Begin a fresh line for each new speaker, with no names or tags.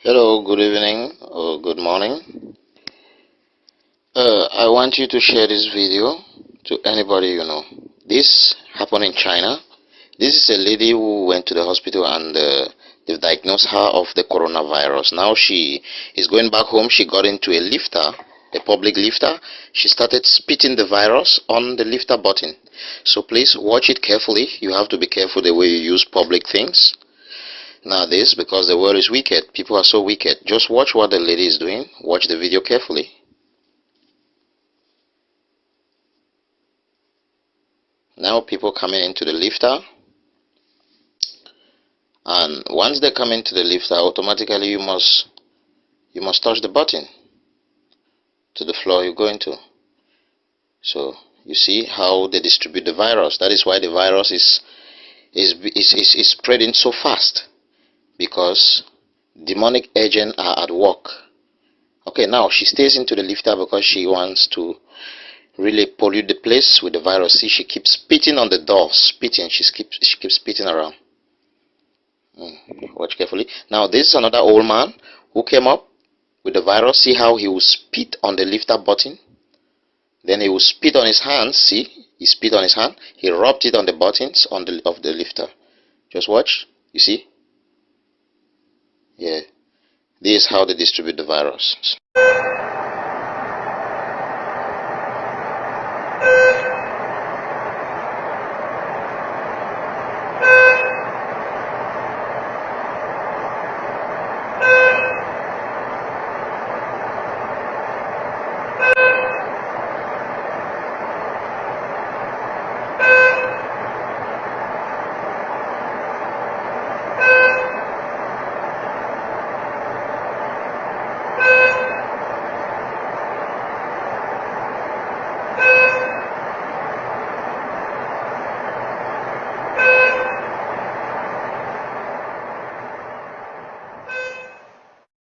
Hello, good evening or good morning. I want you to share this video to anybody you know. This happened in China. This is a lady who went to the hospital and they've diagnosed her of the coronavirus. Now she is going back home. She got into a lifter, a public lifter. She started spitting the virus on the lifter button. So please watch it carefully. You have to be careful the way you use public things nowadays because the world is wicked. People are so wicked. Just watch what the lady is doing. Watch the video carefully. Now people coming into the lifter, and once they come into the lifter, automatically you must touch the button to the floor you're going to. So you see how they distribute the virus. That is why the virus is spreading so fast, because demonic agents are at work. Okay, now she stays into the lifter because she wants to really pollute the place with the virus. See, she keeps spitting on the door, spitting. She keeps spitting around. Watch carefully. Now this is another old man who came up with the virus. See how he will spit on the lifter button. Then he will spit on his hands. See, he spit on his hand. He rubbed it on the buttons of the lifter. Just watch. You see? Yeah. This is how they distribute the virus.